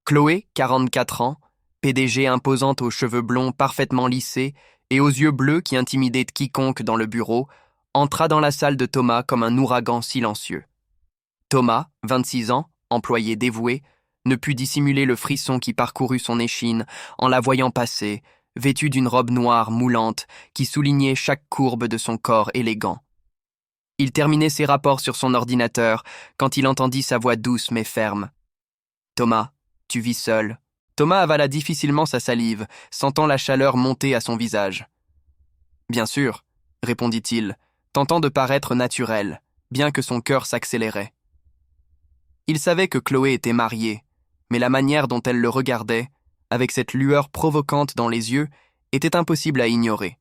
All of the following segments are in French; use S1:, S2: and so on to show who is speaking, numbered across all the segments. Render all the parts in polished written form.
S1: Chloé, 44 ans, PDG imposante aux cheveux blonds parfaitement lissés et aux yeux bleus qui intimidaient quiconque dans le bureau, entra dans la salle de Thomas comme un ouragan silencieux. Thomas, 26 ans, employé dévoué, ne put dissimuler le frisson qui parcourut son échine en la voyant passer, vêtue d'une robe noire moulante qui soulignait chaque courbe de son corps élégant. Il terminait ses rapports sur son ordinateur quand il entendit sa voix douce mais ferme. « Thomas, tu vis seul. » Thomas avala difficilement sa salive, sentant la chaleur monter à son visage. « Bien sûr, » répondit-il, tentant de paraître naturel, bien que son cœur s'accélérait. Il savait que Chloé était mariée, mais la manière dont elle le regardait, avec cette lueur provocante dans les yeux, était impossible à ignorer.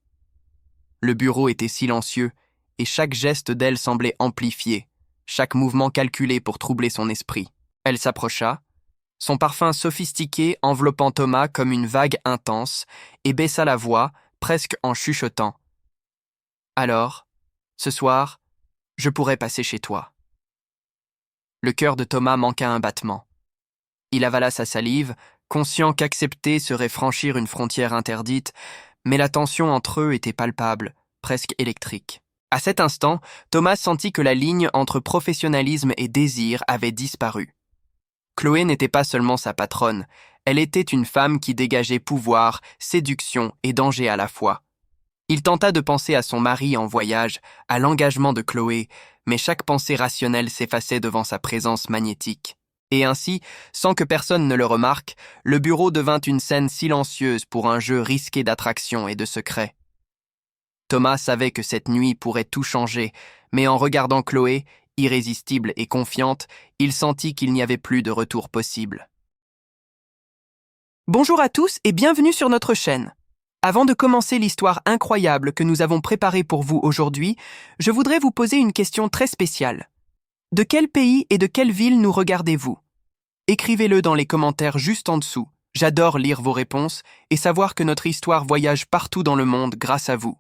S1: Le bureau était silencieux, et chaque geste d'elle semblait amplifié, chaque mouvement calculé pour troubler son esprit. Elle s'approcha, son parfum sophistiqué enveloppant Thomas comme une vague intense, et baissa la voix, presque en chuchotant. « Alors, ce soir, je pourrais passer chez toi. » Le cœur de Thomas manqua un battement. Il avala sa salive, conscient qu'accepter serait franchir une frontière interdite, mais la tension entre eux était palpable, presque électrique. À cet instant, Thomas sentit que la ligne entre professionnalisme et désir avait disparu. Chloé n'était pas seulement sa patronne, elle était une femme qui dégageait pouvoir, séduction et danger à la fois. Il tenta de penser à son mari en voyage, à l'engagement de Chloé, mais chaque pensée rationnelle s'effaçait devant sa présence magnétique. Et ainsi, sans que personne ne le remarque, le bureau devint une scène silencieuse pour un jeu risqué d'attraction et de secret. Thomas savait que cette nuit pourrait tout changer, mais en regardant Chloé, irrésistible et confiante, il sentit qu'il n'y avait plus de retour possible. Bonjour à tous et bienvenue sur notre chaîne. Avant de commencer l'histoire incroyable que nous avons préparée pour vous aujourd'hui, je voudrais vous poser une question très spéciale. De quel pays et de quelle ville nous regardez-vous? Écrivez-le dans les commentaires juste en dessous. J'adore lire vos réponses et savoir que notre histoire voyage partout dans le monde grâce à vous.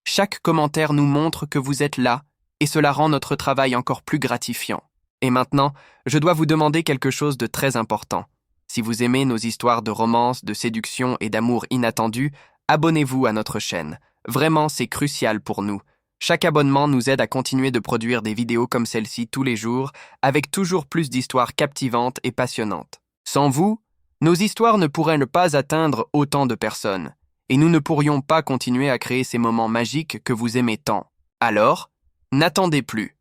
S1: Chaque commentaire nous montre que vous êtes là et cela rend notre travail encore plus gratifiant. Et maintenant, je dois vous demander quelque chose de très important. Si vous aimez nos histoires de romance, de séduction et d'amour inattendu, abonnez-vous à notre chaîne. Vraiment, c'est crucial pour nous. Chaque abonnement nous aide à continuer de produire des vidéos comme celle-ci tous les jours, avec toujours plus d'histoires captivantes et passionnantes. Sans vous, nos histoires ne pourraient pas atteindre autant de personnes, et nous ne pourrions pas continuer à créer ces moments magiques que vous aimez tant. Alors, n'attendez plus.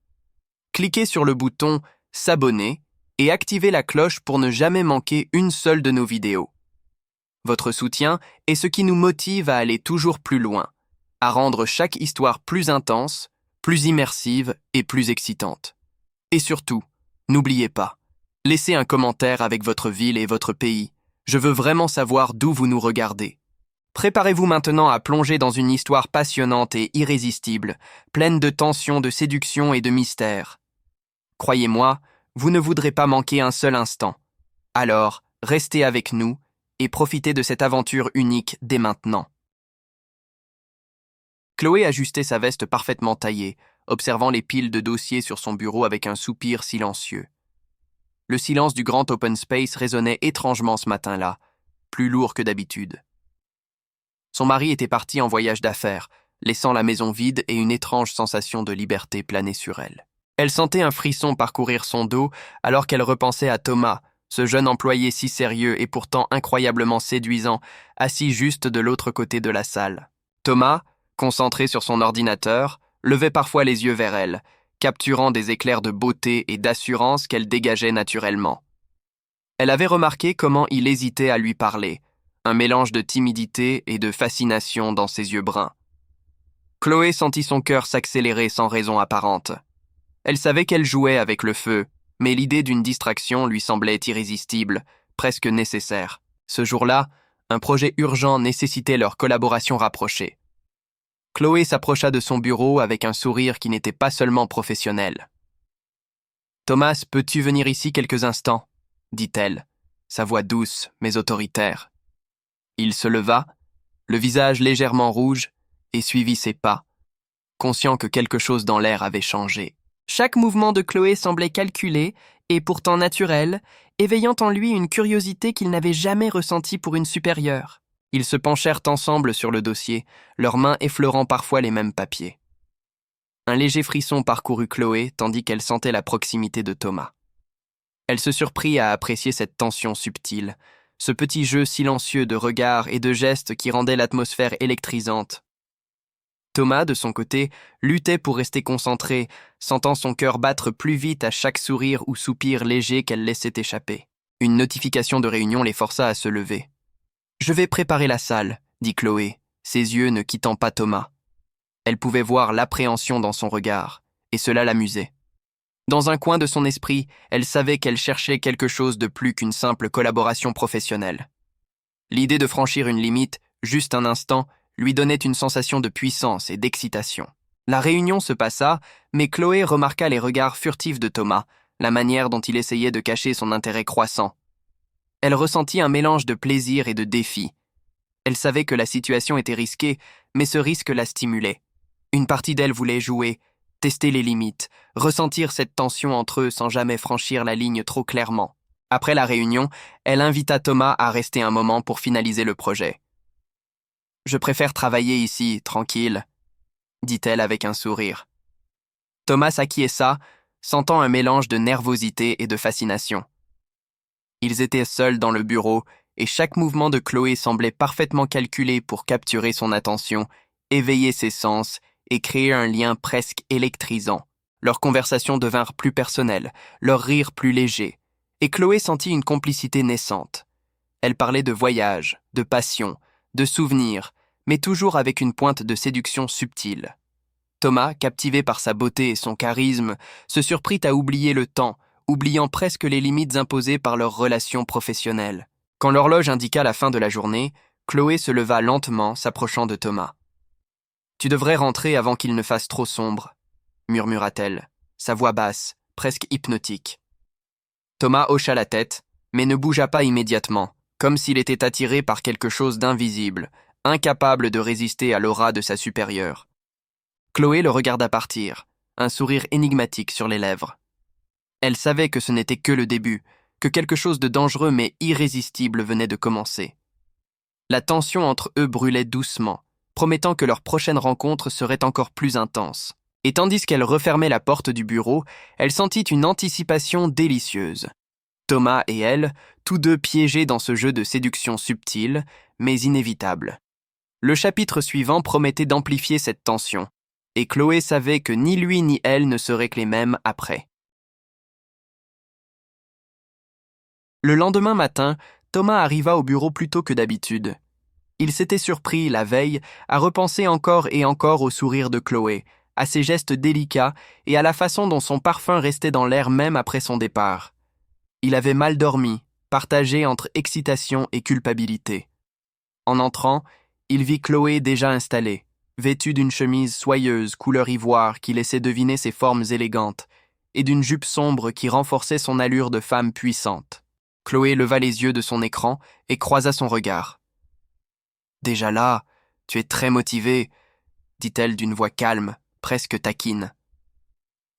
S1: Cliquez sur le bouton « S'abonner » et activez la cloche pour ne jamais manquer une seule de nos vidéos. Votre soutien est ce qui nous motive à aller toujours plus loin, à rendre chaque histoire plus intense, plus immersive et plus excitante. Et surtout, n'oubliez pas, laissez un commentaire avec votre ville et votre pays. Je veux vraiment savoir d'où vous nous regardez. Préparez-vous maintenant à plonger dans une histoire passionnante et irrésistible, pleine de tension, de séduction et de mystère. Croyez-moi, vous ne voudrez pas manquer un seul instant. Alors, restez avec nous et profitez de cette aventure unique dès maintenant. Chloé ajustait sa veste parfaitement taillée, observant les piles de dossiers sur son bureau avec un soupir silencieux. Le silence du grand open space résonnait étrangement ce matin-là, plus lourd que d'habitude. Son mari était parti en voyage d'affaires, laissant la maison vide et une étrange sensation de liberté planer sur elle. Elle sentait un frisson parcourir son dos alors qu'elle repensait à Thomas, ce jeune employé si sérieux et pourtant incroyablement séduisant, assis juste de l'autre côté de la salle. Thomas, concentré sur son ordinateur, levait parfois les yeux vers elle, capturant des éclairs de beauté et d'assurance qu'elle dégageait naturellement. Elle avait remarqué comment il hésitait à lui parler, un mélange de timidité et de fascination dans ses yeux bruns. Chloé sentit son cœur s'accélérer sans raison apparente. Elle savait qu'elle jouait avec le feu, mais l'idée d'une distraction lui semblait irrésistible, presque nécessaire. Ce jour-là, un projet urgent nécessitait leur collaboration rapprochée. Chloé s'approcha de son bureau avec un sourire qui n'était pas seulement professionnel. « Thomas, peux-tu venir ici quelques instants ?» dit-elle, sa voix douce mais autoritaire. Il se leva, le visage légèrement rouge, et suivit ses pas, conscient que quelque chose dans l'air avait changé. Chaque mouvement de Chloé semblait calculé et pourtant naturelle, éveillant en lui une curiosité qu'il n'avait jamais ressentie pour une supérieure. Ils se penchèrent ensemble sur le dossier, leurs mains effleurant parfois les mêmes papiers. Un léger frisson parcourut Chloé tandis qu'elle sentait la proximité de Thomas. Elle se surprit à apprécier cette tension subtile, ce petit jeu silencieux de regards et de gestes qui rendait l'atmosphère électrisante. Thomas, de son côté, luttait pour rester concentré, sentant son cœur battre plus vite à chaque sourire ou soupir léger qu'elle laissait échapper. Une notification de réunion les força à se lever. « Je vais préparer la salle », dit Chloé, ses yeux ne quittant pas Thomas. Elle pouvait voir l'appréhension dans son regard, et cela l'amusait. Dans un coin de son esprit, elle savait qu'elle cherchait quelque chose de plus qu'une simple collaboration professionnelle. L'idée de franchir une limite, juste un instant, lui donnait une sensation de puissance et d'excitation. La réunion se passa, mais Chloé remarqua les regards furtifs de Thomas, la manière dont il essayait de cacher son intérêt croissant. Elle ressentit un mélange de plaisir et de défi. Elle savait que la situation était risquée, mais ce risque la stimulait. Une partie d'elle voulait jouer, tester les limites, ressentir cette tension entre eux sans jamais franchir la ligne trop clairement. Après la réunion, elle invita Thomas à rester un moment pour finaliser le projet. « Je préfère travailler ici, tranquille », dit-elle avec un sourire. Thomas s'acquiesça, sentant un mélange de nervosité et de fascination. Ils étaient seuls dans le bureau et chaque mouvement de Chloé semblait parfaitement calculé pour capturer son attention, éveiller ses sens et créer un lien presque électrisant. Leurs conversations devinrent plus personnelles, leurs rires plus légers, et Chloé sentit une complicité naissante. Elle parlait de voyage, de passion, de souvenirs, mais toujours avec une pointe de séduction subtile. Thomas, captivé par sa beauté et son charisme, se surprit à oublier le temps, oubliant presque les limites imposées par leur relation professionnelle. Quand l'horloge indiqua la fin de la journée, Chloé se leva lentement, s'approchant de Thomas. « Tu devrais rentrer avant qu'il ne fasse trop sombre », murmura-t-elle, sa voix basse, presque hypnotique. Thomas hocha la tête, mais ne bougea pas immédiatement, comme s'il était attiré par quelque chose d'invisible, incapable de résister à l'aura de sa supérieure. Chloé le regarda partir, un sourire énigmatique sur les lèvres. Elle savait que ce n'était que le début, que quelque chose de dangereux mais irrésistible venait de commencer. La tension entre eux brûlait doucement, promettant que leur prochaine rencontre serait encore plus intense. Et tandis qu'elle refermait la porte du bureau, elle sentit une anticipation délicieuse. Thomas et elle, tous deux piégés dans ce jeu de séduction subtile, mais inévitable. Le chapitre suivant promettait d'amplifier cette tension, et Chloé savait que ni lui ni elle ne seraient que les mêmes après. Le lendemain matin, Thomas arriva au bureau plus tôt que d'habitude. Il s'était surpris, la veille, à repenser encore et encore au sourire de Chloé, à ses gestes délicats et à la façon dont son parfum restait dans l'air même après son départ. Il avait mal dormi, partagé entre excitation et culpabilité. En entrant, il vit Chloé déjà installée, vêtue d'une chemise soyeuse couleur ivoire qui laissait deviner ses formes élégantes, et d'une jupe sombre qui renforçait son allure de femme puissante. Chloé leva les yeux de son écran et croisa son regard. « Déjà là, tu es très motivé, » dit-elle d'une voix calme, presque taquine.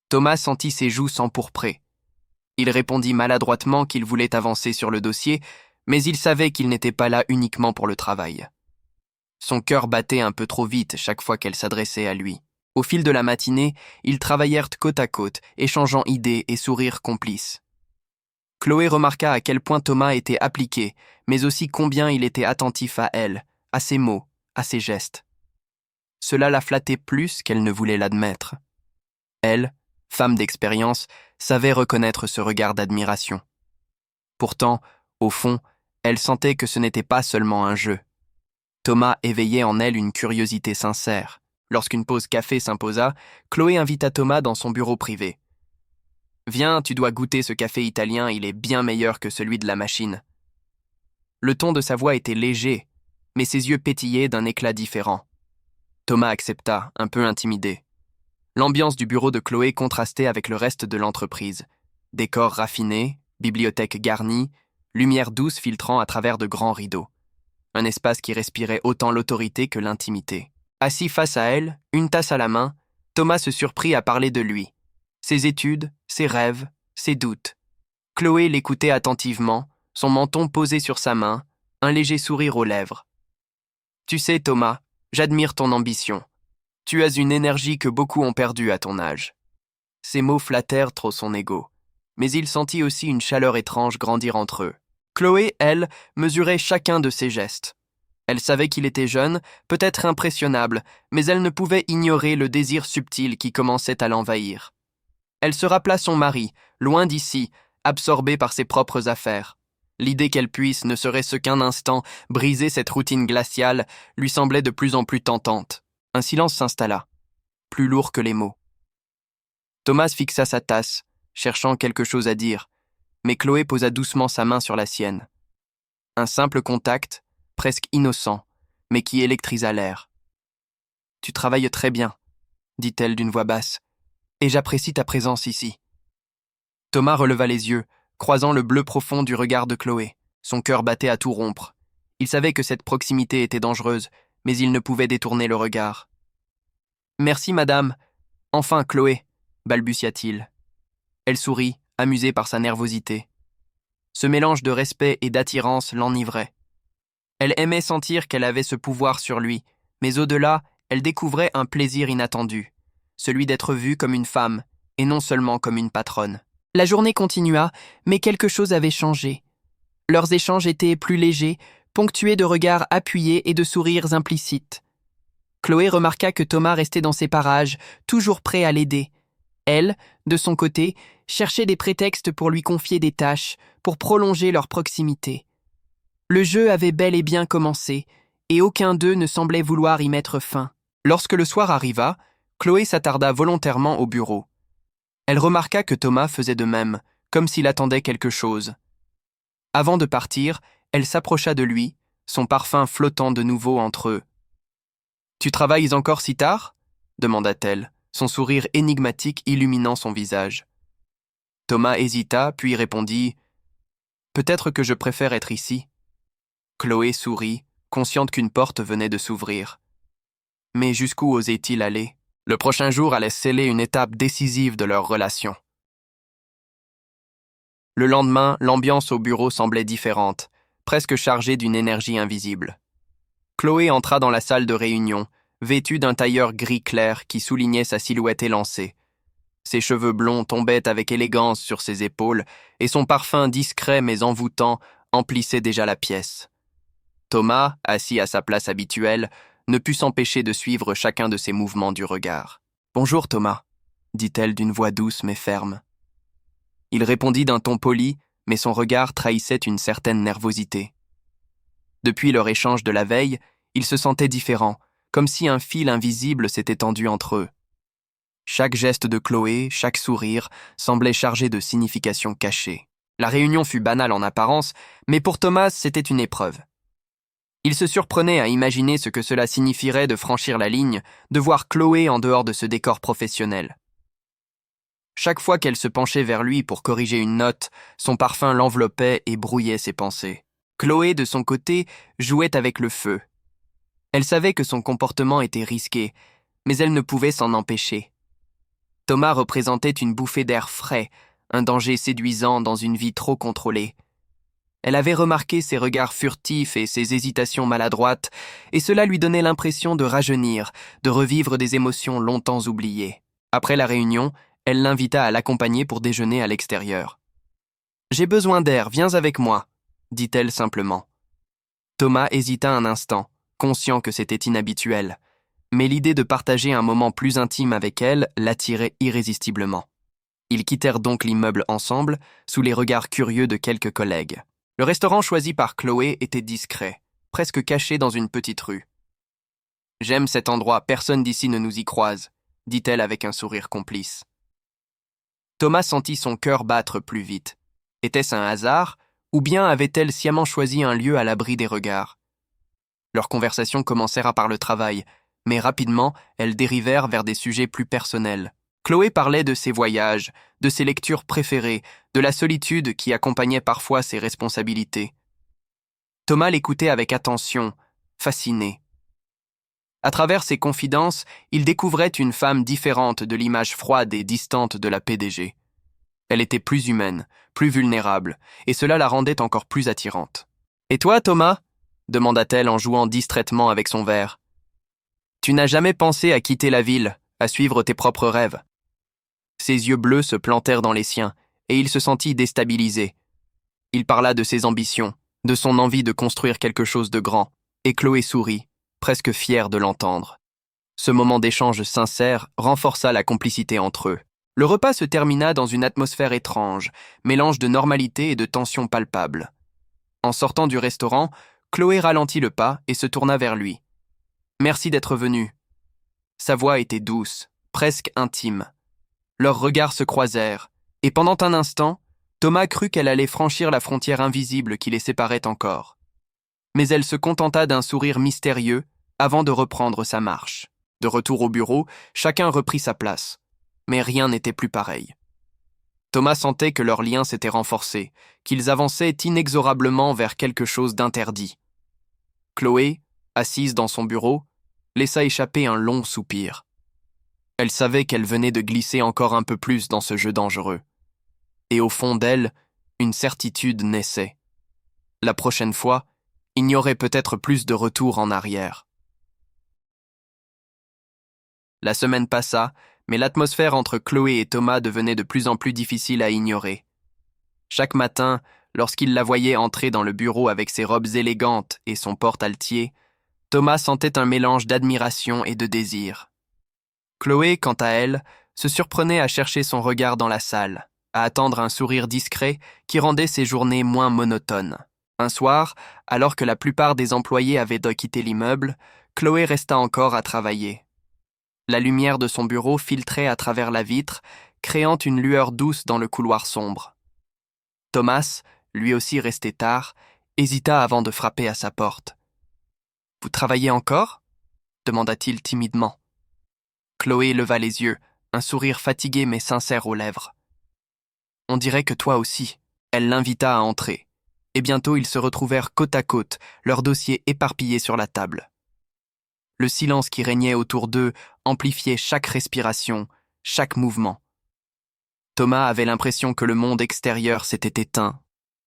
S1: Thomas sentit ses joues s'empourprer. Il répondit maladroitement qu'il voulait avancer sur le dossier, mais il savait qu'il n'était pas là uniquement pour le travail. Son cœur battait un peu trop vite chaque fois qu'elle s'adressait à lui. Au fil de la matinée, ils travaillèrent côte à côte, échangeant idées et sourires complices. Chloé remarqua à quel point Thomas était appliqué, mais aussi combien il était attentif à elle, à ses mots, à ses gestes. Cela la flattait plus qu'elle ne voulait l'admettre. Elle, femme d'expérience, savait reconnaître ce regard d'admiration. Pourtant, au fond, elle sentait que ce n'était pas seulement un jeu. Thomas éveillait en elle une curiosité sincère. Lorsqu'une pause café s'imposa, Chloé invita Thomas dans son bureau privé. « Viens, tu dois goûter ce café italien, il est bien meilleur que celui de la machine. » Le ton de sa voix était léger, mais ses yeux pétillaient d'un éclat différent. Thomas accepta, un peu intimidé. L'ambiance du bureau de Chloé contrastait avec le reste de l'entreprise. Décor raffiné, bibliothèque garnie, lumière douce filtrant à travers de grands rideaux. Un espace qui respirait autant l'autorité que l'intimité. Assis face à elle, une tasse à la main, Thomas se surprit à parler de lui. Ses études, ses rêves, ses doutes. Chloé l'écoutait attentivement, son menton posé sur sa main, un léger sourire aux lèvres. « Tu sais, Thomas, j'admire ton ambition. Tu as une énergie que beaucoup ont perdue à ton âge. » Ces mots flattèrent trop son ego, mais il sentit aussi une chaleur étrange grandir entre eux. Chloé, elle, mesurait chacun de ses gestes. Elle savait qu'il était jeune, peut-être impressionnable, mais elle ne pouvait ignorer le désir subtil qui commençait à l'envahir. Elle se rappela son mari, loin d'ici, absorbé par ses propres affaires. L'idée qu'elle puisse, ne serait-ce qu'un instant, briser cette routine glaciale lui semblait de plus en plus tentante. Un silence s'installa, plus lourd que les mots. Thomas fixa sa tasse, cherchant quelque chose à dire, mais Chloé posa doucement sa main sur la sienne. Un simple contact, presque innocent, mais qui électrisa l'air. « Tu travailles très bien, » dit-elle d'une voix basse, « et j'apprécie ta présence ici. » Thomas releva les yeux, croisant le bleu profond du regard de Chloé. Son cœur battait à tout rompre. Il savait que cette proximité était dangereuse, mais il ne pouvait détourner le regard. « Merci, madame. Enfin, Chloé, » balbutia-t-il. Elle sourit, amusée par sa nervosité. Ce mélange de respect et d'attirance l'enivrait. Elle aimait sentir qu'elle avait ce pouvoir sur lui, mais au-delà, elle découvrait un plaisir inattendu, celui d'être vue comme une femme, et non seulement comme une patronne. La journée continua, mais quelque chose avait changé. Leurs échanges étaient plus légers, ponctués de regards appuyés et de sourires implicites. Chloé remarqua que Thomas restait dans ses parages, toujours prêt à l'aider. Elle, de son côté, cherchait des prétextes pour lui confier des tâches, pour prolonger leur proximité. Le jeu avait bel et bien commencé, et aucun d'eux ne semblait vouloir y mettre fin. Lorsque le soir arriva, Chloé s'attarda volontairement au bureau. Elle remarqua que Thomas faisait de même, comme s'il attendait quelque chose. Avant de partir, elle s'approcha de lui, son parfum flottant de nouveau entre eux. « Tu travailles encore si tard ?» demanda-t-elle, son sourire énigmatique illuminant son visage. Thomas hésita, puis répondit « Peut-être que je préfère être ici. » Chloé sourit, consciente qu'une porte venait de s'ouvrir. Mais jusqu'où osait-il aller ? Le prochain jour allait sceller une étape décisive de leur relation. Le lendemain, l'ambiance au bureau semblait différente, presque chargée d'une énergie invisible. Chloé entra dans la salle de réunion, vêtue d'un tailleur gris clair qui soulignait sa silhouette élancée. Ses cheveux blonds tombaient avec élégance sur ses épaules, et son parfum discret mais envoûtant emplissait déjà la pièce. Thomas, assis à sa place habituelle, ne put s'empêcher de suivre chacun de ses mouvements du regard. « Bonjour, Thomas », dit-elle d'une voix douce mais ferme. Il répondit d'un ton poli, mais son regard trahissait une certaine nervosité. Depuis leur échange de la veille, ils se sentaient différents, comme si un fil invisible s'était tendu entre eux. Chaque geste de Chloé, chaque sourire, semblait chargé de significations cachées. La réunion fut banale en apparence, mais pour Thomas, c'était une épreuve. Il se surprenait à imaginer ce que cela signifierait de franchir la ligne, de voir Chloé en dehors de ce décor professionnel. Chaque fois qu'elle se penchait vers lui pour corriger une note, son parfum l'enveloppait et brouillait ses pensées. Chloé, de son côté, jouait avec le feu. Elle savait que son comportement était risqué, mais elle ne pouvait s'en empêcher. Thomas représentait une bouffée d'air frais, un danger séduisant dans une vie trop contrôlée. Elle avait remarqué ses regards furtifs et ses hésitations maladroites, et cela lui donnait l'impression de rajeunir, de revivre des émotions longtemps oubliées. Après la réunion, elle l'invita à l'accompagner pour déjeuner à l'extérieur. « J'ai besoin d'air, viens avec moi », dit-elle simplement. Thomas hésita un instant, conscient que c'était inhabituel, mais l'idée de partager un moment plus intime avec elle l'attirait irrésistiblement. Ils quittèrent donc l'immeuble ensemble, sous les regards curieux de quelques collègues. Le restaurant choisi par Chloé était discret, presque caché dans une petite rue. « J'aime cet endroit, personne d'ici ne nous y croise », dit-elle avec un sourire complice. Thomas sentit son cœur battre plus vite. Était-ce un hasard, ou bien avait-elle sciemment choisi un lieu à l'abri des regards ? Leurs conversations commencèrent par le travail, mais rapidement, elles dérivèrent vers des sujets plus personnels. Chloé parlait de ses voyages, de ses lectures préférées, de la solitude qui accompagnait parfois ses responsabilités. Thomas l'écoutait avec attention, fasciné. À travers ses confidences, il découvrait une femme différente de l'image froide et distante de la PDG. Elle était plus humaine, plus vulnérable, et cela la rendait encore plus attirante. « Et toi, Thomas » demanda-t-elle en jouant distraitement avec son verre. « Tu n'as jamais pensé à quitter la ville, à suivre tes propres rêves ?» Ses yeux bleus se plantèrent dans les siens, et il se sentit déstabilisé. Il parla de ses ambitions, de son envie de construire quelque chose de grand, et Chloé sourit, presque fière de l'entendre. Ce moment d'échange sincère renforça la complicité entre eux. Le repas se termina dans une atmosphère étrange, mélange de normalité et de tension palpable. En sortant du restaurant, Chloé ralentit le pas et se tourna vers lui. « Merci d'être venu. » Sa voix était douce, presque intime. Leurs regards se croisèrent, et pendant un instant, Thomas crut qu'elle allait franchir la frontière invisible qui les séparait encore. Mais elle se contenta d'un sourire mystérieux avant de reprendre sa marche. De retour au bureau, chacun reprit sa place. Mais rien n'était plus pareil. Thomas sentait que leur lien s'était renforcé, qu'ils avançaient inexorablement vers quelque chose d'interdit. Chloé, assise dans son bureau, laissa échapper un long soupir. Elle savait qu'elle venait de glisser encore un peu plus dans ce jeu dangereux. Et au fond d'elle, une certitude naissait. La prochaine fois, il n'y aurait peut-être plus de retour en arrière. La semaine passa, mais l'atmosphère entre Chloé et Thomas devenait de plus en plus difficile à ignorer. Chaque matin, lorsqu'il la voyait entrer dans le bureau avec ses robes élégantes et son porte-altier, Thomas sentait un mélange d'admiration et de désir. Chloé, quant à elle, se surprenait à chercher son regard dans la salle, à attendre un sourire discret qui rendait ses journées moins monotones. Un soir, alors que la plupart des employés avaient dû quitter l'immeuble, Chloé resta encore à travailler. La lumière de son bureau filtrait à travers la vitre, créant une lueur douce dans le couloir sombre. Thomas, lui aussi resté tard, hésita avant de frapper à sa porte. « Vous travaillez encore ?» demanda-t-il timidement. Chloé leva les yeux, un sourire fatigué mais sincère aux lèvres. « On dirait que toi aussi. » Elle l'invita à entrer, et bientôt ils se retrouvèrent côte à côte, leurs dossiers éparpillés sur la table. Le silence qui régnait autour d'eux amplifiait chaque respiration, chaque mouvement. Thomas avait l'impression que le monde extérieur s'était éteint,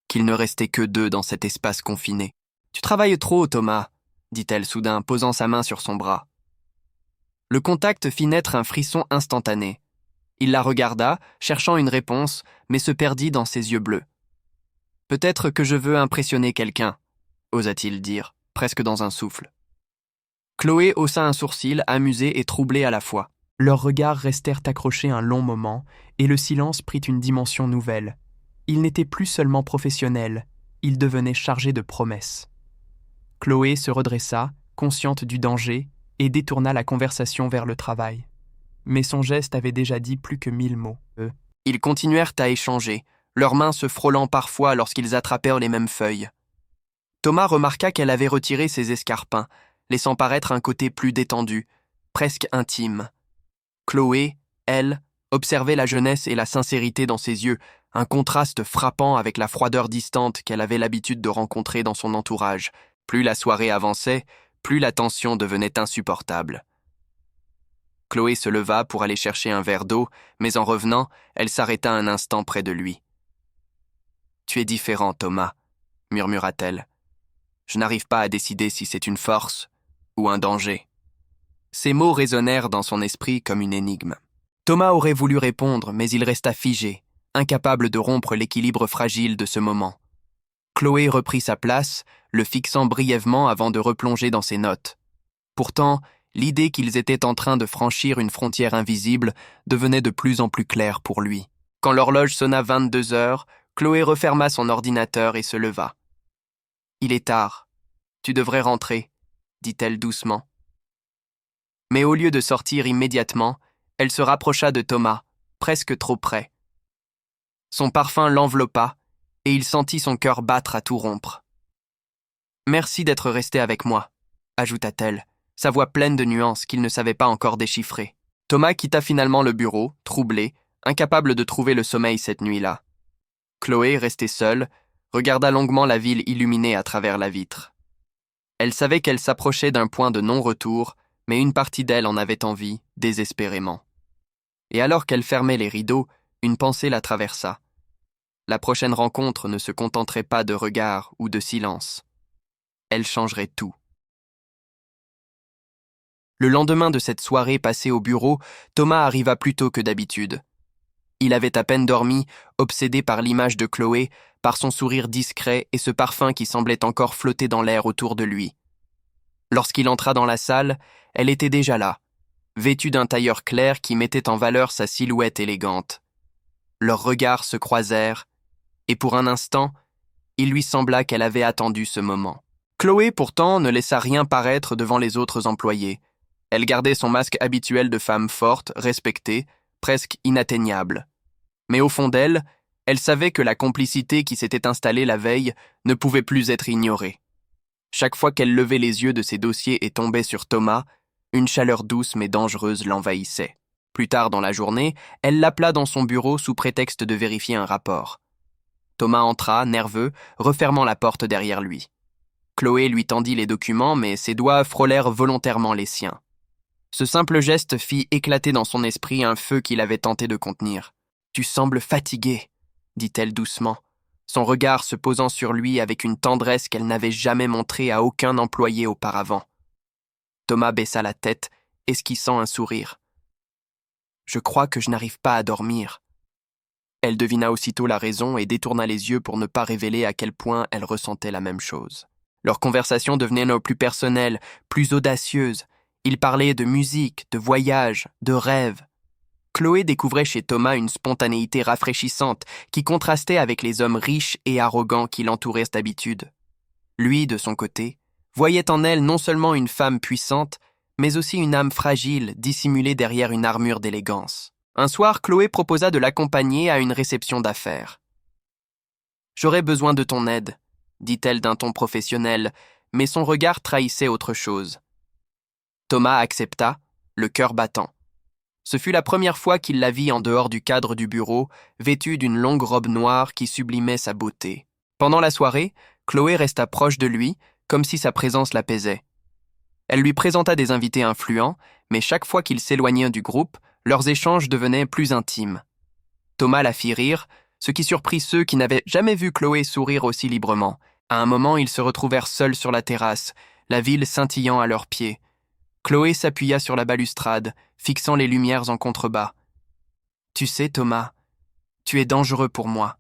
S1: qu'il ne restait que deux dans cet espace confiné. « Tu travailles trop, Thomas, » dit-elle soudain, posant sa main sur son bras. Le contact fit naître un frisson instantané. Il la regarda, cherchant une réponse, mais se perdit dans ses yeux bleus. « Peut-être que je veux impressionner quelqu'un, » osa-t-il dire, presque dans un souffle. Chloé haussa un sourcil, amusée et troublée à la fois. Leurs regards restèrent accrochés un long moment, et le silence prit une dimension nouvelle. Il n'était plus seulement professionnel, il devenait chargé de promesses. Chloé se redressa, consciente du danger, et détourna la conversation vers le travail. Mais son geste avait déjà dit plus que 1000 mots. Ils continuèrent à échanger, leurs mains se frôlant parfois lorsqu'ils attrapèrent les mêmes feuilles. Thomas remarqua qu'elle avait retiré ses escarpins, laissant paraître un côté plus détendu, presque intime. Chloé, elle, observait la jeunesse et la sincérité dans ses yeux, un contraste frappant avec la froideur distante qu'elle avait l'habitude de rencontrer dans son entourage. Plus la soirée avançait, plus la tension devenait insupportable. Chloé se leva pour aller chercher un verre d'eau, mais en revenant, elle s'arrêta un instant près de lui. « Tu es différent, Thomas, » murmura-t-elle. « Je n'arrive pas à décider si c'est une force ou un danger. » Ces mots résonnèrent dans son esprit comme une énigme. Thomas aurait voulu répondre, mais il resta figé, incapable de rompre l'équilibre fragile de ce moment. Chloé reprit sa place, le fixant brièvement avant de replonger dans ses notes. Pourtant, l'idée qu'ils étaient en train de franchir une frontière invisible devenait de plus en plus claire pour lui. Quand l'horloge sonna 22 heures, Chloé referma son ordinateur et se leva. « Il est tard. Tu devrais rentrer, » dit-elle doucement. Mais au lieu de sortir immédiatement, elle se rapprocha de Thomas, presque trop près. Son parfum l'enveloppa, et il sentit son cœur battre à tout rompre. « Merci d'être resté avec moi, » ajouta-t-elle, sa voix pleine de nuances qu'il ne savait pas encore déchiffrer. Thomas quitta finalement le bureau, troublé, incapable de trouver le sommeil cette nuit-là. Chloé, restée seule, regarda longuement la ville illuminée à travers la vitre. Elle savait qu'elle s'approchait d'un point de non-retour, mais une partie d'elle en avait envie, désespérément. Et alors qu'elle fermait les rideaux, Une pensée la traversa. La prochaine rencontre ne se contenterait pas de regards ou de silence. Elle changerait tout. Le lendemain de cette soirée passée au bureau, Thomas arriva plus tôt que d'habitude. Il avait à peine dormi, obsédé par l'image de Chloé, par son sourire discret et ce parfum qui semblait encore flotter dans l'air autour de lui. Lorsqu'il entra dans la salle, elle était déjà là, vêtue d'un tailleur clair qui mettait en valeur sa silhouette élégante. Leurs regards se croisèrent, et pour un instant, il lui sembla qu'elle avait attendu ce moment. Chloé, pourtant, ne laissa rien paraître devant les autres employés. Elle gardait son masque habituel de femme forte, respectée, presque inatteignable. Mais au fond d'elle, elle savait que la complicité qui s'était installée la veille ne pouvait plus être ignorée. Chaque fois qu'elle levait les yeux de ses dossiers et tombait sur Thomas, une chaleur douce mais dangereuse l'envahissait. Plus tard dans la journée, elle l'appela dans son bureau sous prétexte de vérifier un rapport. Thomas entra, nerveux, refermant la porte derrière lui. Chloé lui tendit les documents, mais ses doigts frôlèrent volontairement les siens. Ce simple geste fit éclater dans son esprit un feu qu'il avait tenté de contenir. « Tu sembles fatigué », dit-elle doucement, son regard se posant sur lui avec une tendresse qu'elle n'avait jamais montrée à aucun employé auparavant. Thomas baissa la tête, esquissant un sourire. « Je crois que je n'arrive pas à dormir. » Elle devina aussitôt la raison et détourna les yeux pour ne pas révéler à quel point elle ressentait la même chose. Leur conversation devenait non plus personnelle, plus audacieuse. Ils parlaient de musique, de voyage, de rêves. Chloé découvrait chez Thomas une spontanéité rafraîchissante qui contrastait avec les hommes riches et arrogants qui l'entouraient d'habitude. Lui, de son côté, voyait en elle non seulement une femme puissante, mais aussi une âme fragile dissimulée derrière une armure d'élégance. Un soir, Chloé proposa de l'accompagner à une réception d'affaires. « J'aurais besoin de ton aide », dit-elle d'un ton professionnel, mais son regard trahissait autre chose. Thomas accepta, le cœur battant. Ce fut la première fois qu'il la vit en dehors du cadre du bureau, vêtue d'une longue robe noire qui sublimait sa beauté. Pendant la soirée, Chloé resta proche de lui, comme si sa présence l'apaisait. Elle lui présenta des invités influents, mais chaque fois qu'il s'éloignait du groupe, leurs échanges devenaient plus intimes. Thomas la fit rire, ce qui surprit ceux qui n'avaient jamais vu Chloé sourire aussi librement. À un moment, ils se retrouvèrent seuls sur la terrasse, la ville scintillant à leurs pieds. Chloé s'appuya sur la balustrade, fixant les lumières en contrebas. « Tu sais, Thomas, tu es dangereux pour moi, »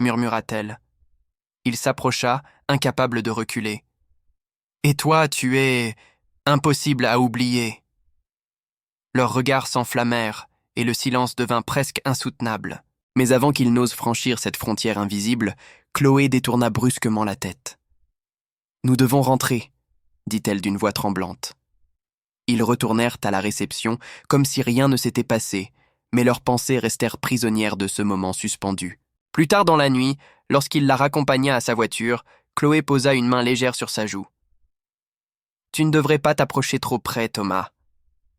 S1: murmura-t-elle. Il s'approcha, incapable de reculer. « Et toi, tu es impossible à oublier. » Leurs regards s'enflammèrent, et le silence devint presque insoutenable. Mais avant qu'ils n'osent franchir cette frontière invisible, Chloé détourna brusquement la tête. « Nous devons rentrer, » dit-elle d'une voix tremblante. Ils retournèrent à la réception comme si rien ne s'était passé, mais leurs pensées restèrent prisonnières de ce moment suspendu. Plus tard dans la nuit, lorsqu'il la raccompagna à sa voiture, Chloé posa une main légère sur sa joue. « Tu ne devrais pas t'approcher trop près, Thomas, »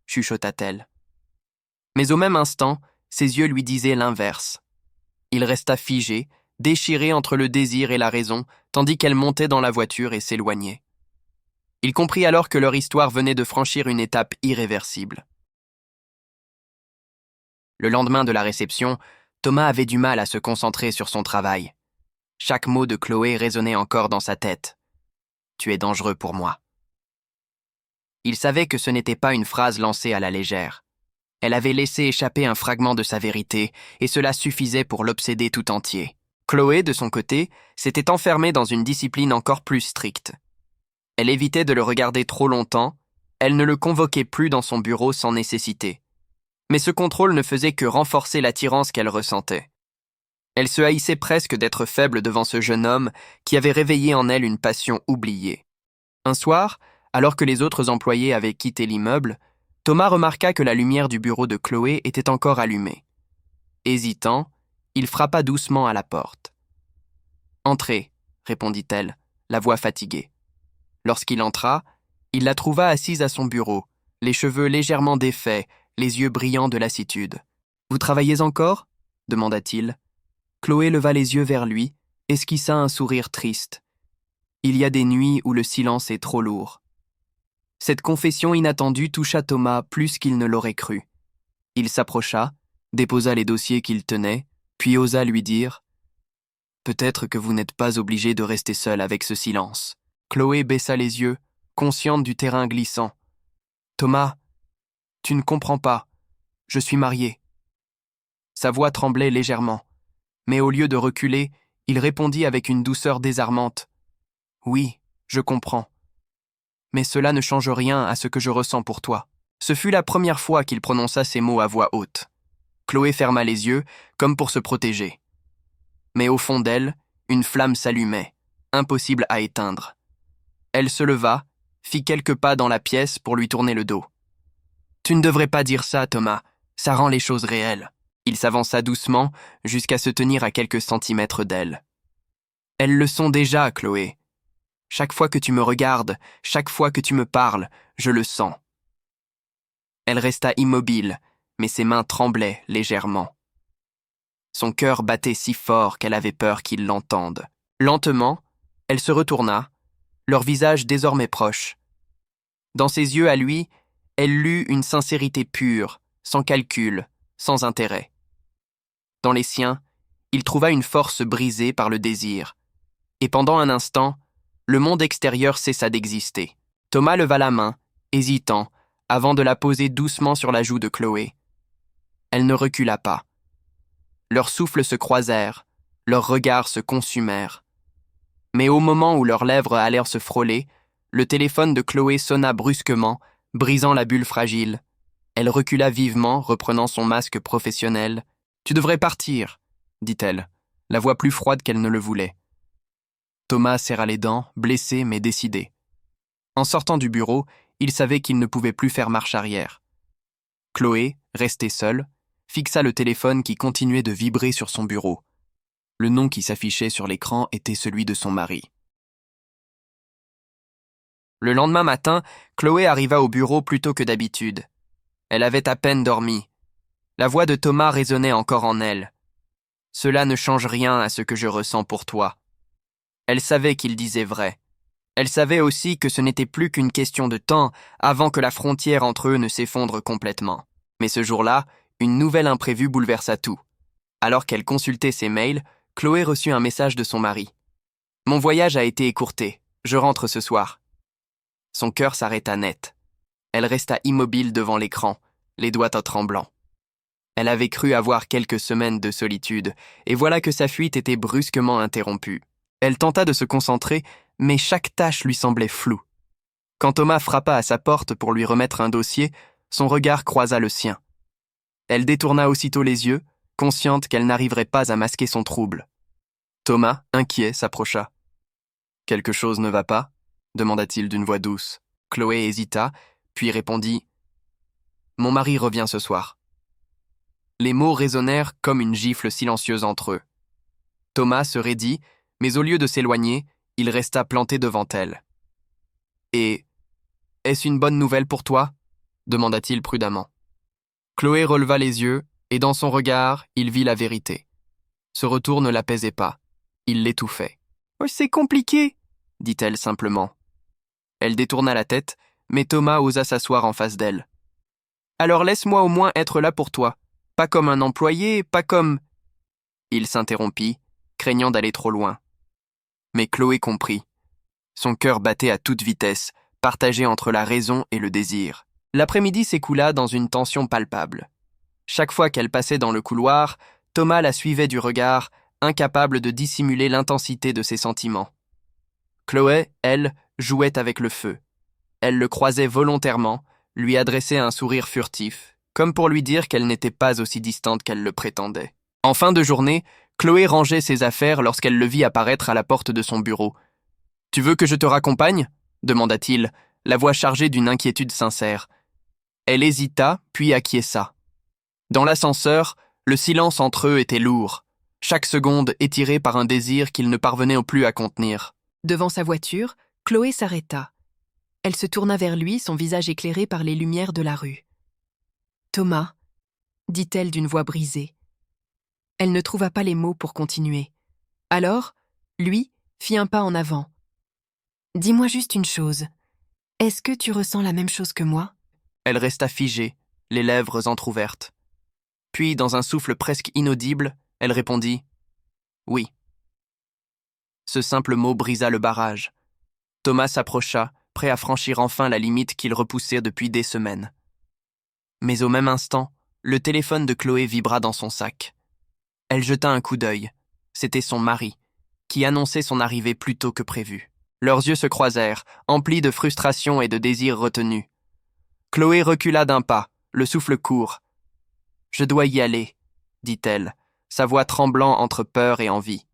S1: chuchota-t-elle. Mais au même instant, ses yeux lui disaient l'inverse. Il resta figé, déchiré entre le désir et la raison, tandis qu'elle montait dans la voiture et s'éloignait. Il comprit alors que leur histoire venait de franchir une étape irréversible. Le lendemain de la réception, Thomas avait du mal à se concentrer sur son travail. Chaque mot de Chloé résonnait encore dans sa tête. « Tu es dangereux pour moi. » Il savait que ce n'était pas une phrase lancée à la légère. Elle avait laissé échapper un fragment de sa vérité, et cela suffisait pour l'obséder tout entier. Chloé, de son côté, s'était enfermée dans une discipline encore plus stricte. Elle évitait de le regarder trop longtemps, elle ne le convoquait plus dans son bureau sans nécessité. Mais ce contrôle ne faisait que renforcer l'attirance qu'elle ressentait. Elle se haïssait presque d'être faible devant ce jeune homme qui avait réveillé en elle une passion oubliée. Un soir, alors que les autres employés avaient quitté l'immeuble, Thomas remarqua que la lumière du bureau de Chloé était encore allumée. Hésitant, il frappa doucement à la porte. « Entrez », répondit-elle, la voix fatiguée. Lorsqu'il entra, il la trouva assise à son bureau, les cheveux légèrement défaits, les yeux brillants de lassitude. « Vous travaillez encore ?» demanda-t-il. Chloé leva les yeux vers lui, esquissa un sourire triste. Il y a des nuits où le silence est trop lourd. Cette confession inattendue toucha Thomas plus qu'il ne l'aurait cru. Il s'approcha, déposa les dossiers qu'il tenait, puis osa lui dire « Peut-être que vous n'êtes pas obligé de rester seul avec ce silence. » Chloé baissa les yeux, consciente du terrain glissant. « Thomas, tu ne comprends pas. Je suis mariée. » Sa voix tremblait légèrement, mais au lieu de reculer, il répondit avec une douceur désarmante. « Oui, je comprends. Mais cela ne change rien à ce que je ressens pour toi. » Ce fut la première fois qu'il prononça ces mots à voix haute. Chloé ferma les yeux, comme pour se protéger. Mais au fond d'elle, une flamme s'allumait, impossible à éteindre. Elle se leva, fit quelques pas dans la pièce pour lui tourner le dos. « Tu ne devrais pas dire ça, Thomas, ça rend les choses réelles. » Il s'avança doucement jusqu'à se tenir à quelques centimètres d'elle. « Elles le sont déjà, Chloé. Chaque fois que tu me regardes, chaque fois que tu me parles, je le sens. » Elle resta immobile, mais ses mains tremblaient légèrement. Son cœur battait si fort qu'elle avait peur qu'il l'entende. Lentement, elle se retourna, leur visage désormais proche. Dans ses yeux à lui, elle lut une sincérité pure, sans calcul, sans intérêt. Dans les siens, il trouva une force brisée par le désir. Et pendant un instant, le monde extérieur cessa d'exister. Thomas leva la main, hésitant, avant de la poser doucement sur la joue de Chloé. Elle ne recula pas. Leurs souffles se croisèrent, leurs regards se consumèrent. Mais au moment où leurs lèvres allèrent se frôler, le téléphone de Chloé sonna brusquement, brisant la bulle fragile. Elle recula vivement, reprenant son masque professionnel. « Tu devrais partir, » dit-elle, la voix plus froide qu'elle ne le voulait. Thomas serra les dents, blessé mais décidé. En sortant du bureau, il savait qu'il ne pouvait plus faire marche arrière. Chloé, restée seule, fixa le téléphone qui continuait de vibrer sur son bureau. Le nom qui s'affichait sur l'écran était celui de son mari. Le lendemain matin, Chloé arriva au bureau plus tôt que d'habitude. Elle avait à peine dormi. La voix de Thomas résonnait encore en elle. « Cela ne change rien à ce que je ressens pour toi. » Elle savait qu'il disait vrai. Elle savait aussi que ce n'était plus qu'une question de temps avant que la frontière entre eux ne s'effondre complètement. Mais ce jour-là, une nouvelle imprévue bouleversa tout. Alors qu'elle consultait ses mails, Chloé reçut un message de son mari. « Mon voyage a été écourté. Je rentre ce soir. » Son cœur s'arrêta net. Elle resta immobile devant l'écran, les doigts tremblants. Elle avait cru avoir quelques semaines de solitude, et voilà que sa fuite était brusquement interrompue. Elle tenta de se concentrer, mais chaque tâche lui semblait floue. Quand Thomas frappa à sa porte pour lui remettre un dossier, son regard croisa le sien. Elle détourna aussitôt les yeux, consciente qu'elle n'arriverait pas à masquer son trouble. Thomas, inquiet, s'approcha. « Quelque chose ne va pas ?» demanda-t-il d'une voix douce. Chloé hésita, puis répondit « Mon mari revient ce soir. » Les mots résonnèrent comme une gifle silencieuse entre eux. Thomas se raidit, mais au lieu de s'éloigner, il resta planté devant elle. « Et est-ce une bonne nouvelle pour toi ?» demanda-t-il prudemment. Chloé releva les yeux, et dans son regard, il vit la vérité. Ce retour ne l'apaisait pas. Il l'étouffait. « Oh, c'est compliqué !» dit-elle simplement. Elle détourna la tête, mais Thomas osa s'asseoir en face d'elle. « Alors laisse-moi au moins être là pour toi. Pas comme un employé, pas comme... » Il s'interrompit, craignant d'aller trop loin. Mais Chloé comprit. Son cœur battait à toute vitesse, partagé entre la raison et le désir. L'après-midi s'écoula dans une tension palpable. Chaque fois qu'elle passait dans le couloir, Thomas la suivait du regard, incapable de dissimuler l'intensité de ses sentiments. Chloé, elle, jouait avec le feu. Elle le croisait volontairement, lui adressait un sourire furtif, comme pour lui dire qu'elle n'était pas aussi distante qu'elle le prétendait. En fin de journée, Chloé rangeait ses affaires lorsqu'elle le vit apparaître à la porte de son bureau. « Tu veux que je te raccompagne ?» demanda-t-il, la voix chargée d'une inquiétude sincère. Elle hésita, puis acquiesça. Dans l'ascenseur, le silence entre eux était lourd, chaque seconde étirée par un désir qu'il ne parvenait plus à contenir.
S2: Devant sa voiture, Chloé s'arrêta. Elle se tourna vers lui, son visage éclairé par les lumières de la rue. « Thomas », dit-elle d'une voix brisée. Elle ne trouva pas les mots pour continuer. Alors, lui fit un pas en avant. « Dis-moi juste une chose. Est-ce que tu ressens la même chose que moi ?»
S1: Elle resta figée, les lèvres entr'ouvertes. Puis, dans un souffle presque inaudible, elle répondit « Oui ». Ce simple mot brisa le barrage. Thomas s'approcha, prêt à franchir enfin la limite qu'il repoussait depuis des semaines. Mais au même instant, le téléphone de Chloé vibra dans son sac. Elle jeta un coup d'œil. C'était son mari, qui annonçait son arrivée plus tôt que prévu. Leurs yeux se croisèrent, emplis de frustration et de désir retenu. Chloé recula d'un pas, le souffle court. « Je dois y aller », dit-elle, sa voix tremblant entre peur et envie.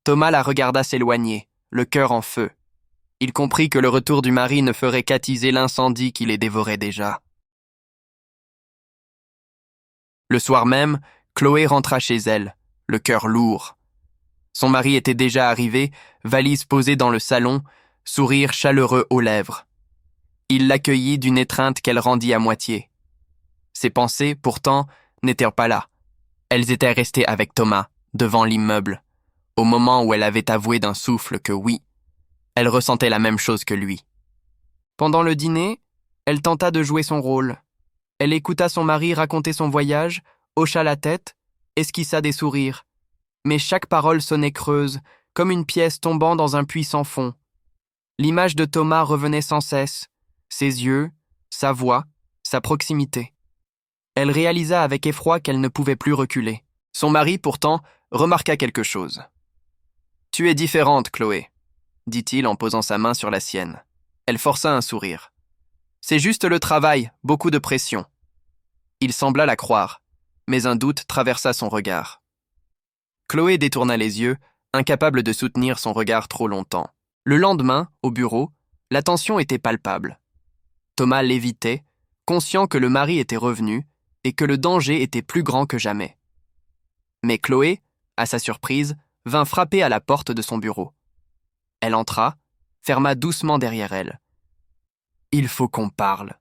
S1: Thomas la regarda s'éloigner, le cœur en feu. Il comprit que le retour du mari ne ferait qu'attiser l'incendie qui les dévorait déjà. Le soir même, Chloé rentra chez elle, le cœur lourd. Son mari était déjà arrivé, valise posée dans le salon, sourire chaleureux aux lèvres. Il l'accueillit d'une étreinte qu'elle rendit à moitié. Ses pensées, pourtant, n'étaient pas là. Elles étaient restées avec Thomas, devant l'immeuble, au moment où elle avait avoué d'un souffle que oui, elle ressentait la même chose que lui. Pendant le dîner, elle tenta de jouer son rôle. Elle écouta son mari raconter son voyage, hocha la tête, esquissa des sourires. Mais chaque parole sonnait creuse, comme une pièce tombant dans un puits sans fond. L'image de Thomas revenait sans cesse, ses yeux, sa voix, sa proximité. Elle réalisa avec effroi qu'elle ne pouvait plus reculer. Son mari, pourtant, remarqua quelque chose. « Tu es différente, Chloé », dit-il en posant sa main sur la sienne. Elle força un sourire. « C'est juste le travail, beaucoup de pression. » Il sembla la croire, mais un doute traversa son regard. Chloé détourna les yeux, incapable de soutenir son regard trop longtemps. Le lendemain, au bureau, la tension était palpable. Thomas l'évitait, conscient que le mari était revenu et que le danger était plus grand que jamais. Mais Chloé, à sa surprise, vint frapper à la porte de son bureau. Elle entra, ferma doucement derrière elle. « Il faut qu'on parle »,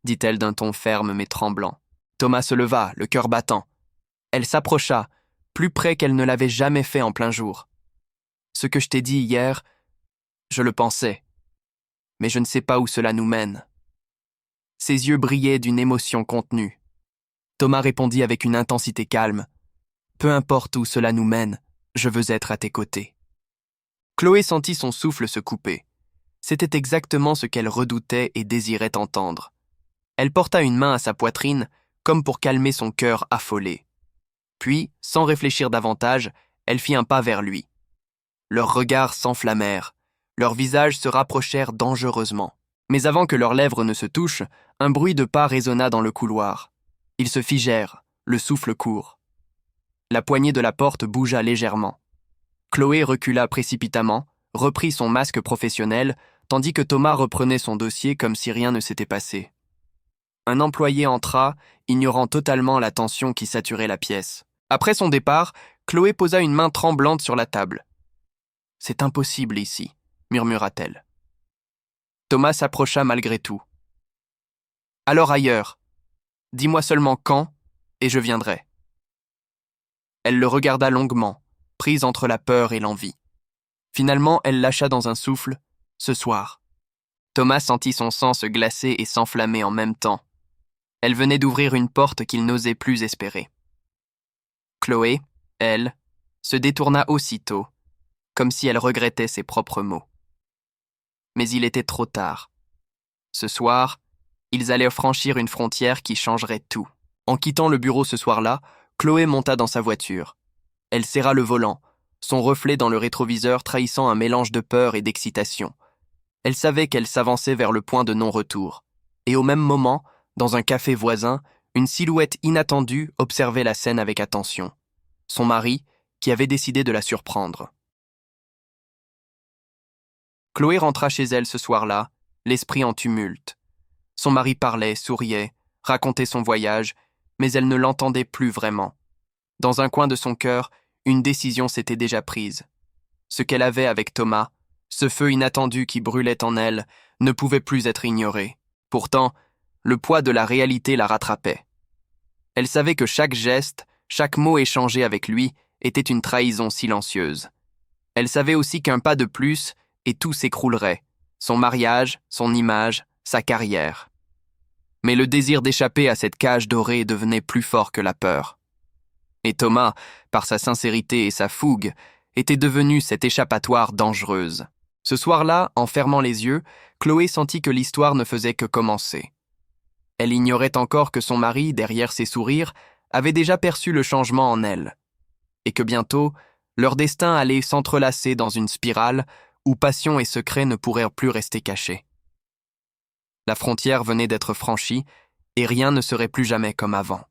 S1: dit-elle d'un ton ferme mais tremblant. Thomas se leva, le cœur battant. Elle s'approcha, plus près qu'elle ne l'avait jamais fait en plein jour. « Ce que je t'ai dit hier, je le pensais, mais je ne sais pas où cela nous mène. » Ses yeux brillaient d'une émotion contenue. Thomas répondit avec une intensité calme. « Peu importe où cela nous mène, je veux être à tes côtés. » Chloé sentit son souffle se couper. C'était exactement ce qu'elle redoutait et désirait entendre. Elle porta une main à sa poitrine, comme pour calmer son cœur affolé. Puis, sans réfléchir davantage, elle fit un pas vers lui. Leurs regards s'enflammèrent, leurs visages se rapprochèrent dangereusement. Mais avant que leurs lèvres ne se touchent, un bruit de pas résonna dans le couloir. Ils se figèrent, le souffle court. La poignée de la porte bougea légèrement. Chloé recula précipitamment, reprit son masque professionnel, tandis que Thomas reprenait son dossier comme si rien ne s'était passé. Un employé entra, ignorant totalement la tension qui saturait la pièce. Après son départ, Chloé posa une main tremblante sur la table. « C'est impossible ici », murmura-t-elle. Thomas s'approcha malgré tout. « Alors ailleurs. Dis-moi seulement quand, et je viendrai. » Elle le regarda longuement, prise entre la peur et l'envie. Finalement, elle lâcha dans un souffle « Ce soir ». Thomas sentit son sang se glacer et s'enflammer en même temps. Elle venait d'ouvrir une porte qu'il n'osait plus espérer. Chloé, elle, se détourna aussitôt, comme si elle regrettait ses propres mots. Mais il était trop tard. Ce soir, ils allaient franchir une frontière qui changerait tout. En quittant le bureau ce soir-là, Chloé monta dans sa voiture. Elle serra le volant, son reflet dans le rétroviseur trahissant un mélange de peur et d'excitation. Elle savait qu'elle s'avançait vers le point de non-retour. Et au même moment, dans un café voisin, une silhouette inattendue observait la scène avec attention. Son mari, qui avait décidé de la surprendre. Chloé rentra chez elle ce soir-là, l'esprit en tumulte. Son mari parlait, souriait, racontait son voyage, mais elle ne l'entendait plus vraiment. Dans un coin de son cœur, une décision s'était déjà prise. Ce qu'elle avait avec Thomas, ce feu inattendu qui brûlait en elle, ne pouvait plus être ignoré. Pourtant, le poids de la réalité la rattrapait. Elle savait que chaque geste, chaque mot échangé avec lui était une trahison silencieuse. Elle savait aussi qu'un pas de plus et tout s'écroulerait. Son mariage, son image, sa carrière. Mais le désir d'échapper à cette cage dorée devenait plus fort que la peur. Et Thomas, par sa sincérité et sa fougue, était devenu cette échappatoire dangereuse. Ce soir-là, en fermant les yeux, Chloé sentit que l'histoire ne faisait que commencer. Elle ignorait encore que son mari, derrière ses sourires, avait déjà perçu le changement en elle, et que bientôt, leur destin allait s'entrelacer dans une spirale où passion et secret ne pourraient plus rester cachés. La frontière venait d'être franchie, et rien ne serait plus jamais comme avant.